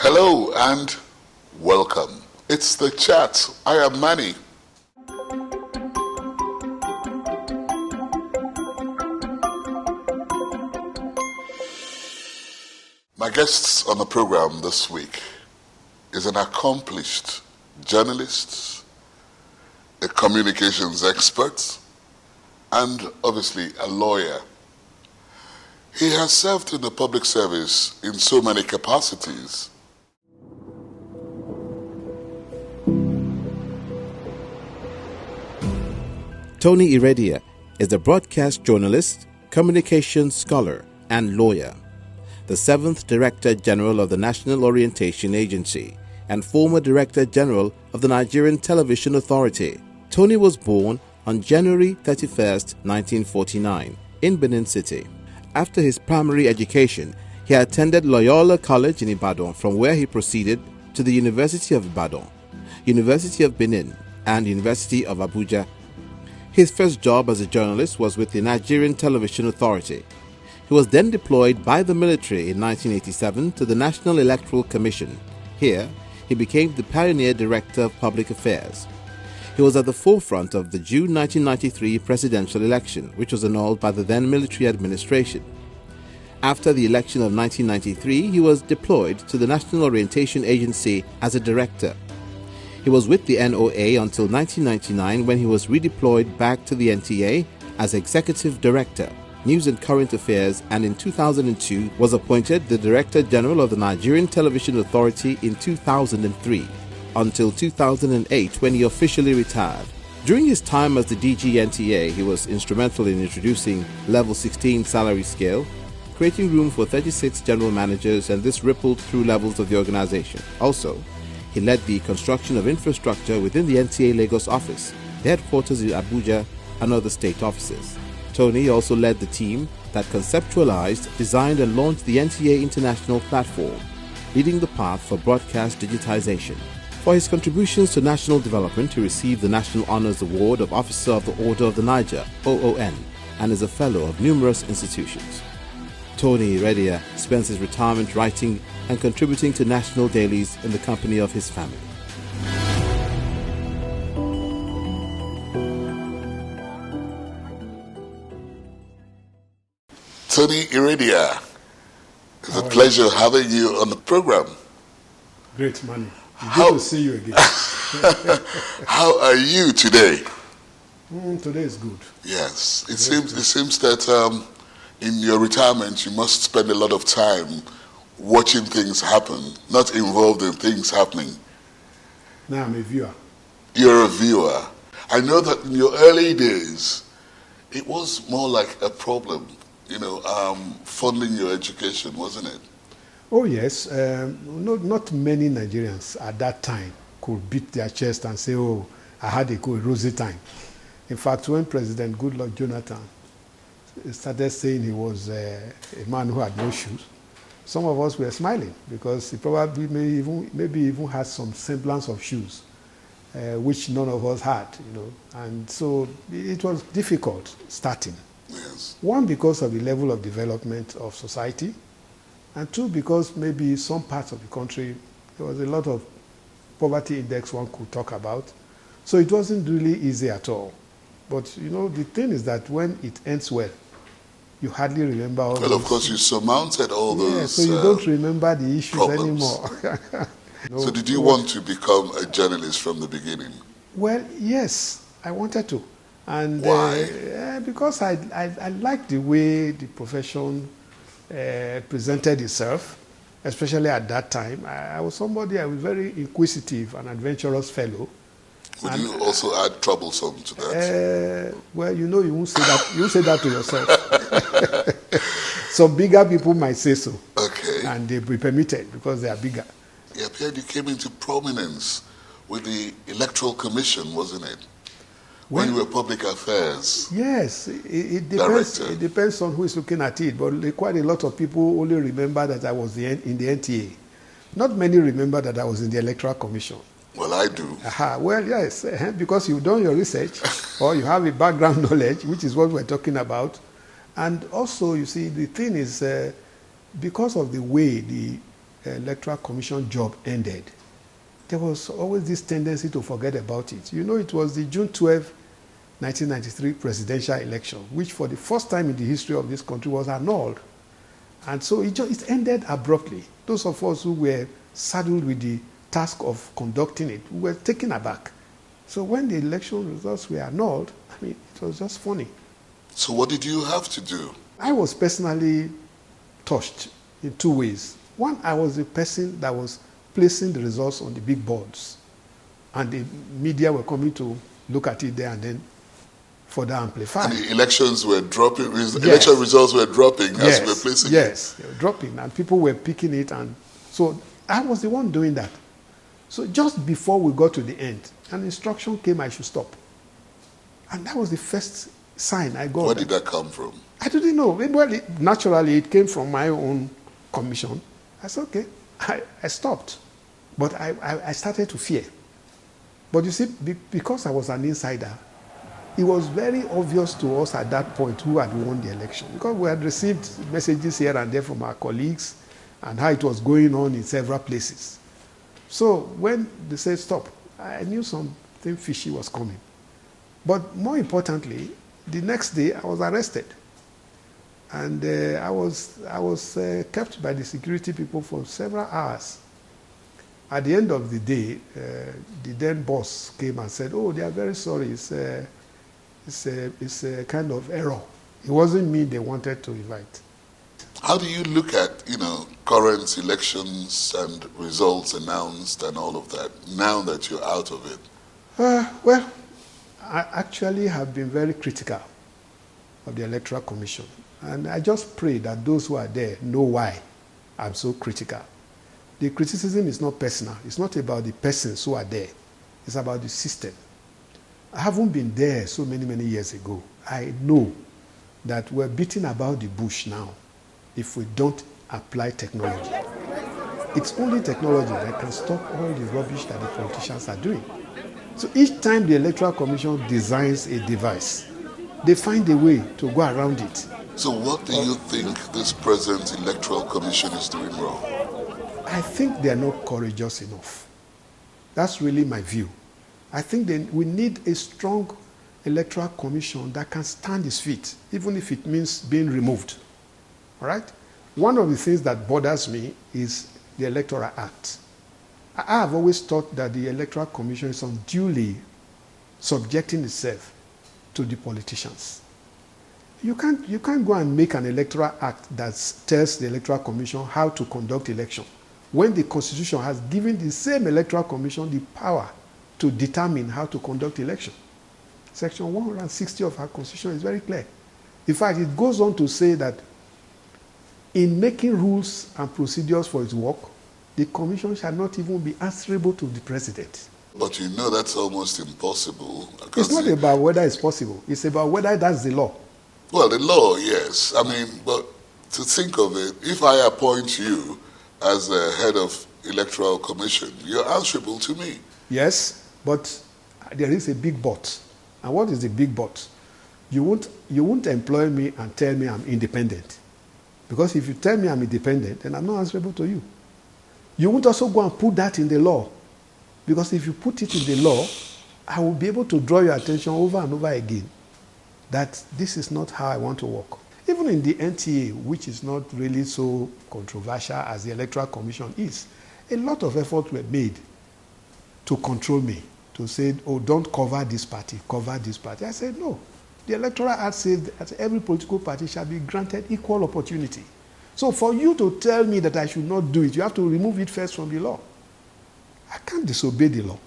Hello and welcome. It's the chat. I am Manny. My guest on the program this week is an accomplished journalist, a communications expert, and obviously a lawyer. He has served in the public service in so many capacities. TONNIE Iredia is a broadcast journalist, communications scholar, and lawyer, the 7th Director General of the National Orientation Agency, and former Director General of the Nigerian Television Authority. TONNIE was born on January 31st, 1949, in Benin City. After his primary education, he attended Loyola College in Ibadan, from where he proceeded to the University of Ibadan, University of Benin, and University of Abuja. His first job as a journalist was with the Nigerian Television Authority. He was then deployed by the military in 1987 to the National Electoral Commission. Here, he became the pioneer director of public affairs. He was at the forefront of the June 1993 presidential election, which was annulled by the then military administration. After the election of 1993, he was deployed to the National Orientation Agency as a director. He was with the NOA until 1999, when he was redeployed back to the NTA as executive director, news and current affairs, and in 2002 was appointed the Director General of the Nigerian Television Authority in 2003, until 2008, when he officially retired. During his time as the DG NTA, he was instrumental in introducing Level 16 salary scale, creating room for 36 general managers, and this rippled through levels of the organization. Also, he led the construction of infrastructure within the NTA Lagos office, the headquarters in Abuja, and other state offices. TONNIE also led the team that conceptualized, designed, and launched the NTA International platform, leading the path for broadcast digitization. For his contributions to national development, he received the National Honors Award of Officer of the Order of the Niger, OON, and is a fellow of numerous institutions. TONNIE Iredia spends his retirement writing and contributing to national dailies in the company of his family. TONNIE Iredia, it's a pleasure having you on the program. Great, Manny. Good to see you again. How are you today? Today is good. Yes, it seems that in your retirement you must spend a lot of time watching things happen, not involved in things happening. Now I'm a viewer. You're a viewer. I know that in your early days, it was more like a problem, funding your education, wasn't it? Oh yes, not many Nigerians at that time could beat their chest and say, oh, I had a good rosy time. In fact, when President Goodluck Jonathan started saying he was a man who had no shoes, some of us were smiling because he probably maybe even had some semblance of shoes, which none of us had, And so it was difficult starting. Yes. One, because of the level of development of society, and two, because maybe some parts of the country, there was a lot of poverty index one could talk about. So it wasn't really easy at all. But, the thing is that when it ends well, you hardly remember all those. Well, of course, you surmounted all those Yeah, so you don't remember the issues problems anymore. So did you want to become a journalist from the beginning? Well, yes, I wanted to. And why? Because I liked the way the profession presented itself, especially at that time. I was very inquisitive and adventurous fellow. Would you also add troublesome to that? Well, you won't say that. You say that to yourself. Some bigger people might say so. Okay. And they'll be permitted because they are bigger. Yeah, Pierre, you came into prominence with the Electoral Commission, wasn't it? When you were public affairs. Yes, it depends. Director. It depends on who is looking at it. But quite a lot of people only remember that I was in the NTA. Not many remember that I was in the Electoral Commission. Well, I do. Well, yes, because you've done your research or you have a background knowledge, which is what we're talking about. And also, you see, the thing is, because of the way the Electoral Commission job ended, there was always this tendency to forget about it. You know, it was the June 12, 1993 presidential election, which for the first time in the history of this country was annulled. And so it ended abruptly. Those of us who were saddled with the task of conducting it, we were taken aback. So when the election results were annulled, I mean, it was just funny. So what did you have to do? I was personally touched in two ways. One, I was the person that was placing the results on the big boards, and the media were coming to look at it there and then further amplify. And the elections were dropping, election results were dropping as we were placing it. Yes, they were dropping, and people were picking it, and so I was the one doing that. So just before we got to the end, an instruction came I should stop. And that was the first sign I got. Where did that come from? I didn't know. Well, naturally, it came from my own commission. I said, okay, I stopped. But I started to fear. But you see, because I was an insider, it was very obvious to us at that point who had won the election. Because we had received messages here and there from our colleagues and how it was going on in several places. So when they said stop, I knew something fishy was coming. But more importantly, the next day I was arrested. And I was kept by the security people for several hours. At the end of the day, the then boss came and said, "Oh, they are very sorry. It's a kind of error. It wasn't me they wanted to invite." How do you look at, current elections and results announced and all of that, now that you're out of it? Well, I actually have been very critical of the Electoral Commission. And I just pray that those who are there know why I'm so critical. The criticism is not personal. It's not about the persons who are there. It's about the system. I haven't been there so many years ago. I know that we're beating about the bush now if we don't apply technology. It's only technology that can stop all the rubbish that the politicians are doing. So each time the Electoral Commission designs a device, they find a way to go around it. So what do you think this present Electoral Commission is doing wrong? I think they are not courageous enough. That's really my view. I think we need a strong Electoral Commission that can stand its feet, even if it means being removed. All right? One of the things that bothers me is the Electoral Act. I have always thought that the Electoral Commission is unduly subjecting itself to the politicians. You can't go and make an Electoral Act that tells the Electoral Commission how to conduct election when the Constitution has given the same Electoral Commission the power to determine how to conduct election. Section 160 of our Constitution is very clear. In fact, it goes on to say that in making rules and procedures for its work, the Commission shall not even be answerable to the President. But that's almost impossible. It's not about whether it's possible. It's about whether that's the law. Well, the law, yes. But to think of it, if I appoint you as the head of Electoral Commission, you're answerable to me. Yes, but there is a big but. And what is the big but? You won't employ me and tell me I'm independent. Because if you tell me I'm independent, then I'm not answerable to you. You won't also go and put that in the law. Because if you put it in the law, I will be able to draw your attention over and over again that this is not how I want to work. Even in the NTA, which is not really so controversial as the Electoral Commission is, a lot of efforts were made to control me, to say, oh, don't cover this party, cover this party. I said, no. The Electoral Act says that every political party shall be granted equal opportunity. So for you to tell me that I should not do it, you have to remove it first from the law. I can't disobey the law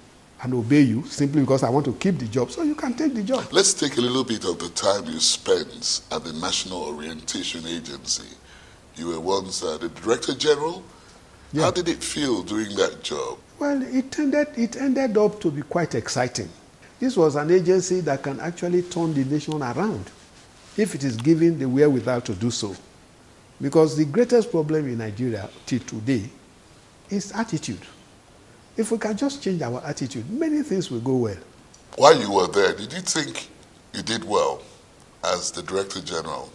and obey you simply because I want to keep the job, so you can take the job. Let's take a little bit of the time you spent at the National Orientation Agency. You were once the Director General. Yeah. How did it feel doing that job? Well, it ended up to be quite exciting. This was an agency that can actually turn the nation around if it is given the wherewithal to do so. Because the greatest problem in Nigeria till today is attitude. If we can just change our attitude, many things will go well. While you were there, did you think you did well as the Director General?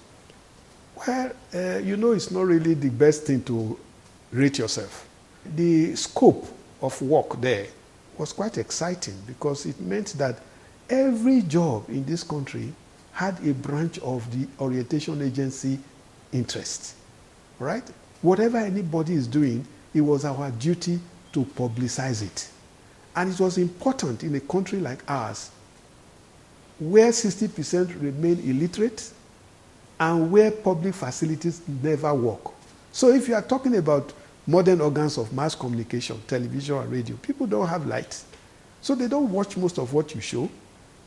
Well, it's not really the best thing to rate yourself. The scope of work there was quite exciting because it meant that every job in this country had a branch of the orientation agency interest, right? Whatever anybody is doing, it was our duty to publicize it. And it was important in a country like ours, where 60% remain illiterate and where public facilities never work. So if you are talking about modern organs of mass communication, television and radio, people don't have lights. So they don't watch most of what you show.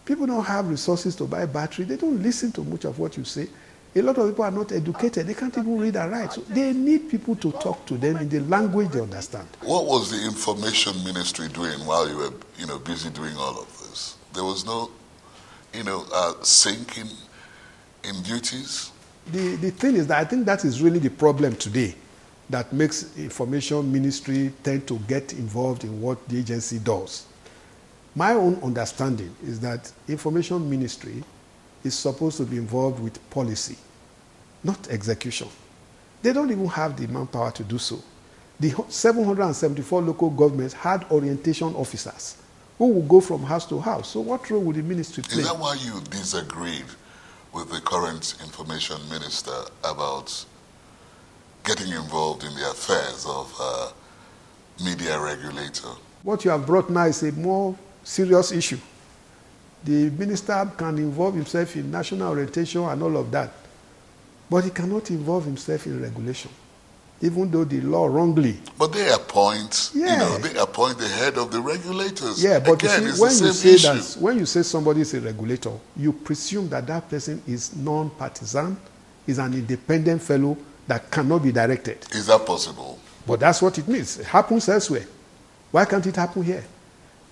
People don't have resources to buy battery. They don't listen to much of what you say. A lot of people are not educated. They can't even read and write. So they need people to talk to them in the language they understand. What was the information ministry doing while you were, busy doing all of this? There was no, sync in duties? The thing is that I think that is really the problem today that makes information ministry tend to get involved in what the agency does. My own understanding is that information ministry is supposed to be involved with policy, not execution. They don't even have the manpower to do so. The 774 local governments had orientation officers who will go from house to house. So what role would the ministry play? Is that why you disagreed with the current information minister about getting involved in the affairs of media regulator? What you have brought now is a more serious issue. The minister can involve himself in national orientation and all of that, but he cannot involve himself in regulation, even though the law wrongly. But they appoint, Yeah. they appoint the head of the regulators. Yeah, but again, you it's see, when the you same say issue. that, when you say somebody is a regulator, you presume that that person is non-partisan, is an independent fellow that cannot be directed. Is that possible? But that's what it means. It happens elsewhere. Why can't it happen here?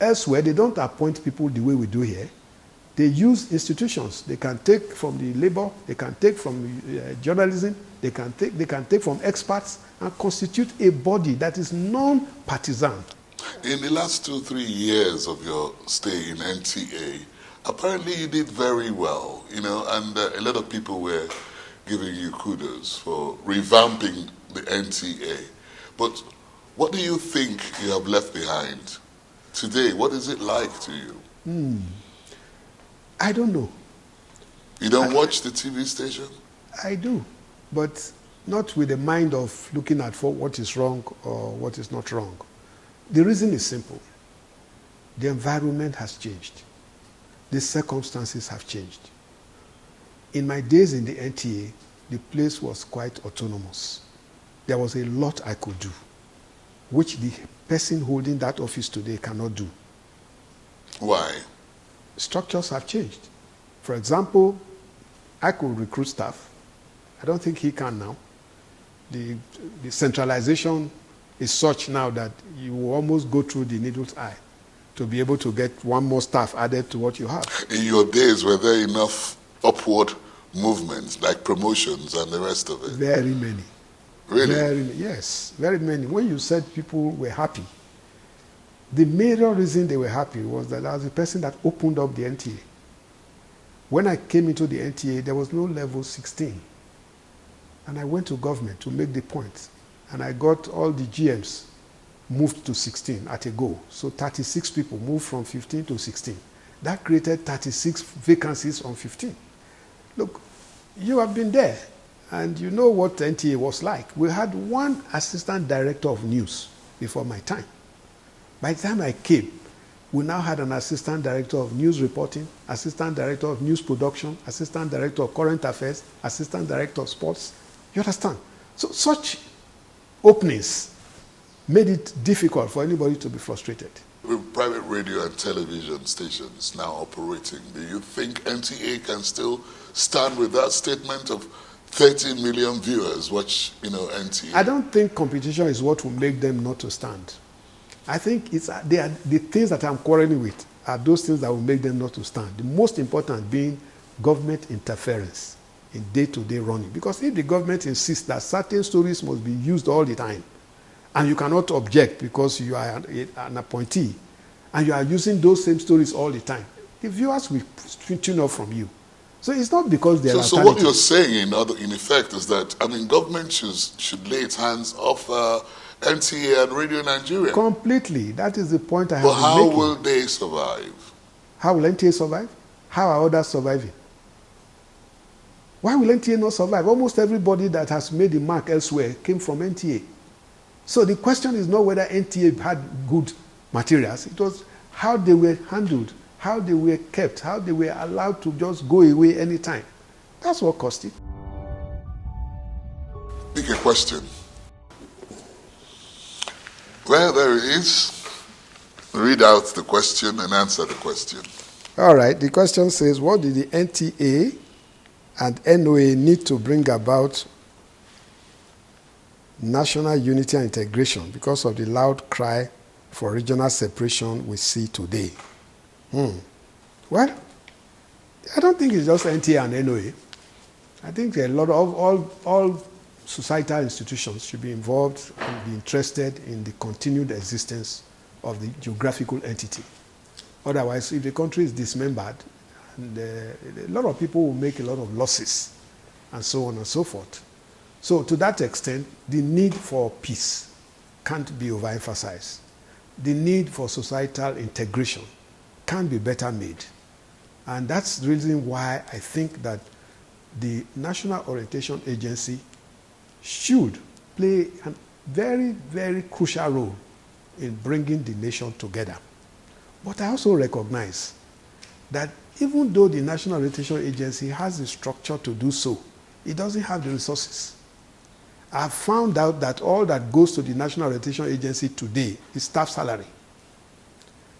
Elsewhere, they don't appoint people the way we do here. They use institutions. They can take from the labor, they can take from journalism, they can take from experts and constitute a body that is non-partisan. In the last 2-3 years of your stay in NTA, apparently you did very well, and a lot of people were giving you kudos for revamping the NTA. But what do you think you have left behind today? What is it like to you? I don't know. You don't watch the TV station? I do, but not with the mind of looking at for what is wrong or what is not wrong. The reason is simple. The environment has changed. The circumstances have changed. In my days in the NTA, the place was quite autonomous. There was a lot I could do, which the person holding that office today cannot do. Why? Structures have changed. For example, I could recruit staff. I don't think he can now. The centralization is such now that you will almost go through the needle's eye to be able to get one more staff added to what you have. In your days, were there enough upward movements, like promotions and the rest of it? Very many. Really? Yes, very many. When you said people were happy, the major reason they were happy was that I was the person that opened up the NTA. When I came into the NTA, there was no level 16. And I went to government to make the point. And I got all the GMs moved to 16 at a go. So 36 people moved from 15 to 16. That created 36 vacancies on 15. Look, you have been there, and you know what NTA was like. We had one assistant director of news before my time. By the time I came, we now had an assistant director of news reporting, assistant director of news production, assistant director of current affairs, assistant director of sports. You understand? So such openings made it difficult for anybody to be frustrated. With private radio and television stations now operating, do you think NTA can still stand with that statement of 30 million viewers watch, NTA? I don't think competition is what will make them not to stand. I think the things that I'm quarreling with are those things that will make them not to stand. The most important being government interference in day-to-day running. Because if the government insists that certain stories must be used all the time, and you cannot object because you are an appointee, and you are using those same stories all the time, the viewers will tune off from you. So it's not because they're So what you're saying in effect is that, government should lay its hands off NTA and Radio Nigeria. Completely. That is the point I have But been how making. will they survive? How will NTA survive? How are others surviving? Why will NTA not survive? Almost everybody that has made a mark elsewhere came from NTA. So the question is not whether NTA had good materials. It was how they were handled, how they were kept, how they were allowed to just go away anytime. That's what cost it. Pick a question. Well, there it is. Read out the question and answer the question. All right. The question says, what did the NTA and NOA need to bring about national unity and integration because of the loud cry for regional separation we see today? Well, I don't think it's just NTA and NOA. I think a lot of all societal institutions should be involved and be interested in the continued existence of the geographical entity. Otherwise, if the country is dismembered, and a lot of people will make a lot of losses, and so on and so forth. So to that extent, the need for peace can't be overemphasized. The need for societal integration can be better made. And that's the reason why I think that the National Orientation Agency should play a very, very crucial role in bringing the nation together. But I also recognize that even though the National Orientation Agency has the structure to do so, it doesn't have the resources. I've found out that all that goes to the National Orientation Agency today is staff salary.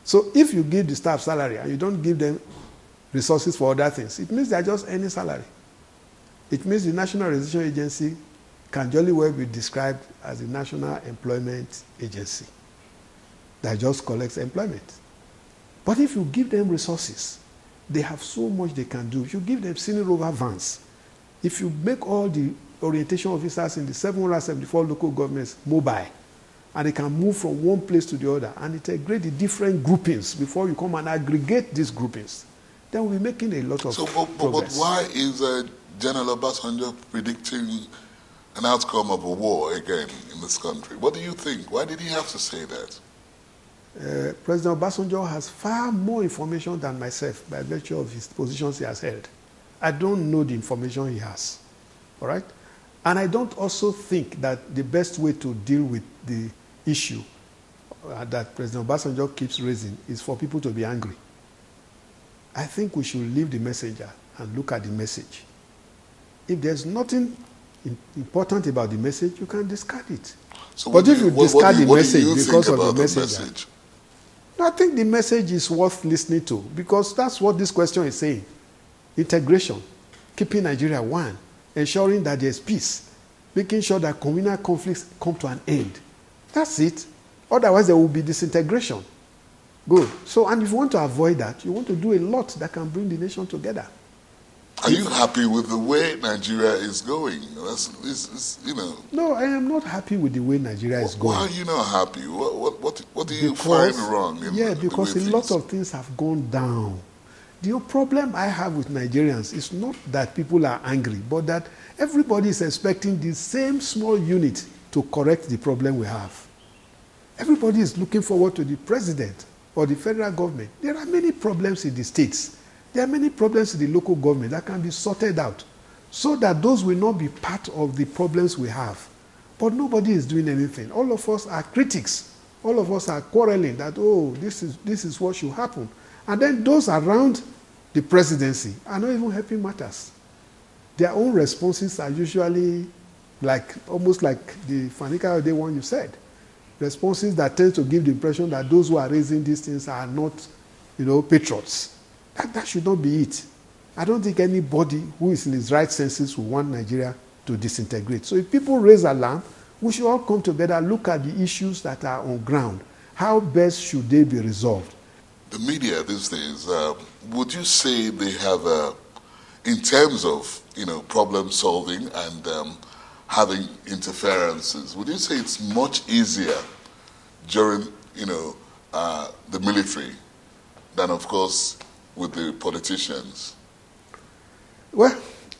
So if you give the staff salary and you don't give them resources for other things, it means they're just earning salary. It means the National Orientation Agency can jolly well be described as a national employment agency that just collects employment. But if you give them resources, they have so much they can do. If you give them senior rover vans, if you make all the orientation officers in the 774 local governments mobile, and they can move from one place to the other and integrate the different groupings before you come and aggregate these groupings, then we'll be making a lot of progress. But why is General Obasanjo predicting an outcome of a war again in this country? What do you think? Why did he have to say that? President Obasanjo has far more information than myself by virtue of his positions he has held. I don't know the information he has. All right? And I don't also think that the best way to deal with the issue that President Obasanjo keeps raising is for people to be angry. I think we should leave the messenger and look at the message. If there's nothing important about the message, you can discard it. So but if you discard the message because of the message? No, I think the message is worth listening to because that's what this question is saying. Integration, keeping Nigeria one, ensuring that there's peace, making sure that communal conflicts come to an end. That's it. Otherwise, there will be disintegration. Good. So, and if you want to avoid that, you want to do a lot that can bring the nation together. Are you happy with the way Nigeria is going? No, I am not happy with the way Nigeria is going. Why are you not happy? What do you find wrong? Because a lot of things have gone down. The problem I have with Nigerians is not that people are angry, but that everybody is expecting the same small unit to correct the problem we have. Everybody is looking forward to the president or the federal government. There are many problems in the states. There are many problems in the local government that can be sorted out so that those will not be part of the problems we have. But nobody is doing anything. All of us are critics. All of us are quarreling that, oh, this is what should happen. And then those around the presidency are not even helping matters. Their own responses are usually almost like the Fanika Ode one you said. Responses that tend to give the impression that those who are raising these things are not, patriots. That should not be it. I don't think anybody who is in his right senses will want Nigeria to disintegrate. So if people raise alarm, we should all come together, look at the issues that are on ground. How best should they be resolved? The media these days, would you say they have, in terms of problem solving and having interferences, would you say it's much easier during the military than, of course, with the politicians? Well,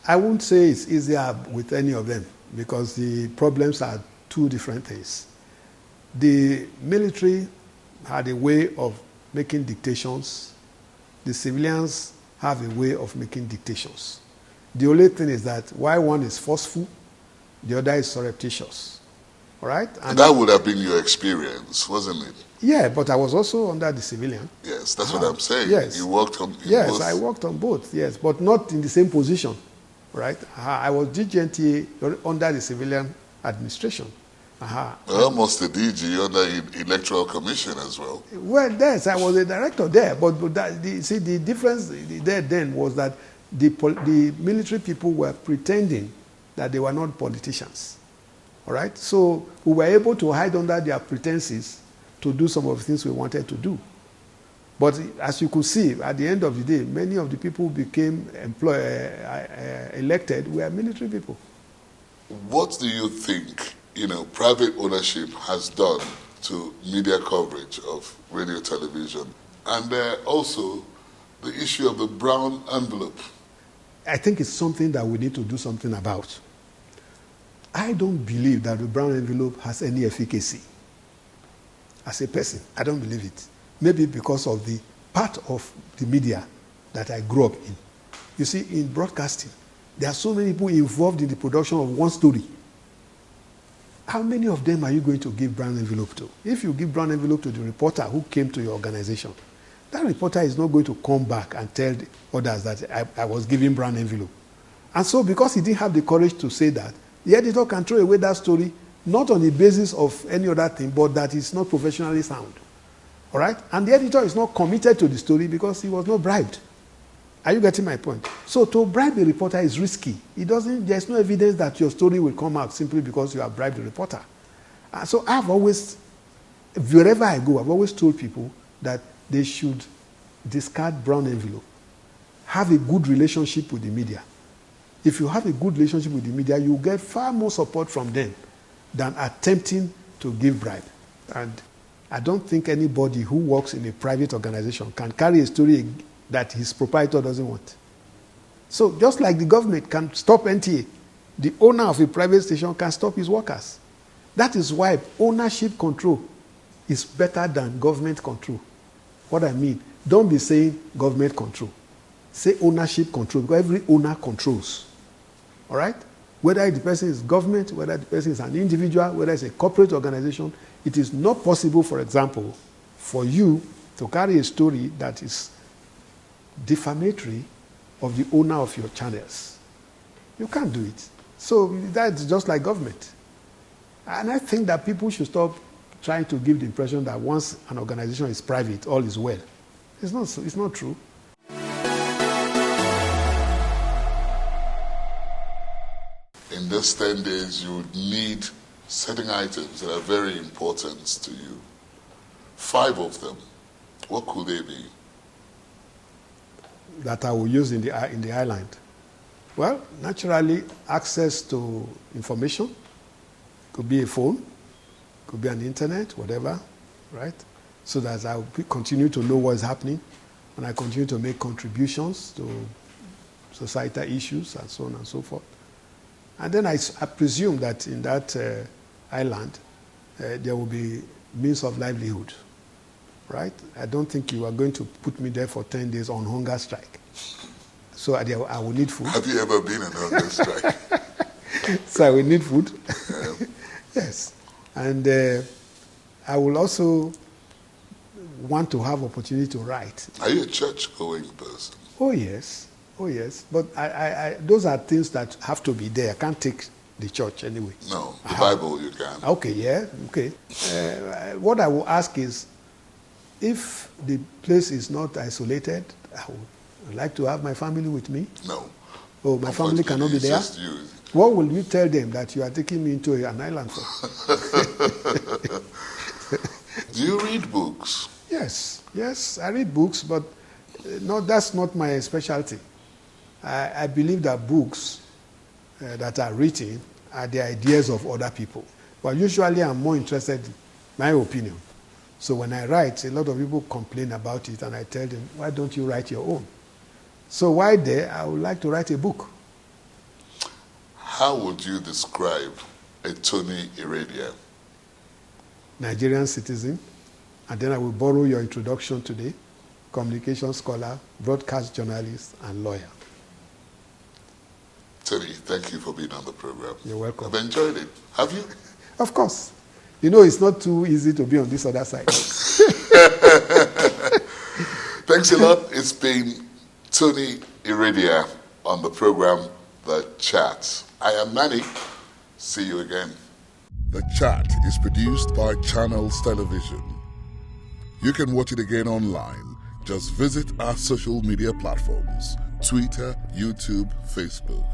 I won't say it's easier with any of them because the problems are two different things. The military had a way of making dictations. The civilians have a way of making dictations. The only thing is that while one is forceful, the other is surreptitious. All right? And that would have been your experience, wasn't it? Yeah, but I was also under the civilian. Yes, that's what I'm saying. Yes. You worked on Yes, both. I worked on both, yes, but not in the same position. Right? I was DGNTA under the civilian administration. Almost a DG under Electoral Commission as well. Well, yes, I was a director there, but the difference there then was that the military people were pretending that they were not politicians. All right? So we were able to hide under their pretenses to do some of the things we wanted to do. But as you could see, at the end of the day, many of the people who became elected were military people. What do you think, private ownership has done to media coverage of radio, television, and also the issue of the brown envelope? I think it's something that we need to do something about. I don't believe that the brown envelope has any efficacy. As a person, I don't believe it. Maybe because of the part of the media that I grew up in. You see, in broadcasting, there are so many people involved in the production of one story. How many of them are you going to give brown envelope to? If you give brown envelope to the reporter who came to your organization, that reporter is not going to come back and tell the others that I was giving brown envelope. And so because he didn't have the courage to say that, the editor can throw away that story, not on the basis of any other thing, but that it's not professionally sound. All right? And the editor is not committed to the story because he was not bribed. Are you getting my point? So to bribe a reporter is risky. There's no evidence that your story will come out simply because you have bribed the reporter. So I've always, wherever I go, I've always told people that they should discard brown envelope. Have a good relationship with the media. If you have a good relationship with the media, you get far more support from them than attempting to give bribe. And I don't think anybody who works in a private organization can carry a story that his proprietor doesn't want. So just like the government can stop NTA, the owner of a private station can stop his workers. That is why ownership control is better than government control. What I mean, don't be saying government control. Say ownership control, because every owner controls. All right? Whether the person is government, whether the person is an individual, whether it's a corporate organization, it is not possible, for example, for you to carry a story that is defamatory of the owner of your channels. You can't do it. So that's just like government. And I think that people should stop trying to give the impression that once an organization is private, all is well. It's not true. In these 10 days, you would need certain items that are very important to you. 5 of them. What could they be? That I will use in the island. Well, naturally, access to information. Could be a phone, could be an internet, whatever, right? So that I will continue to know what is happening, and I continue to make contributions to societal issues and so on and so forth. And then I presume that in that island, there will be means of livelihood, right? I don't think you are going to put me there for 10 days on hunger strike. So I will need food. Have you ever been on hunger strike? So I will need food. Yeah. Yes. And I will also want to have opportunity to write. Are you a church-going person? Oh, yes. Oh, yes. But those are things that have to be there. I can't take the church anyway. No, the Bible you can. Okay, yeah, okay. What I will ask is, if the place is not isolated, I would like to have my family with me. No. Oh, my family cannot be there? Just you. What will you tell them that you are taking me into an island for? Do you read books? Yes, I read books, but that's not my specialty. I believe that books that are written are the ideas of other people. But usually I'm more interested in my opinion. So when I write, a lot of people complain about it, and I tell them, why don't you write your own? So while there, I would like to write a book. How would you describe a TONNIE Iredia? Nigerian citizen, and then I will borrow your introduction today, communication scholar, broadcast journalist, and lawyer. Tony, thank you for being on the program. You're welcome. I've enjoyed it. Have you? Of course. You know, it's not too easy to be on this other side. Thanks a lot. It's been Tony Iredia on the program, The Chat. I am Manny. See you again. The Chat is produced by Channels Television. You can watch it again online. Just visit our social media platforms: Twitter, YouTube, Facebook.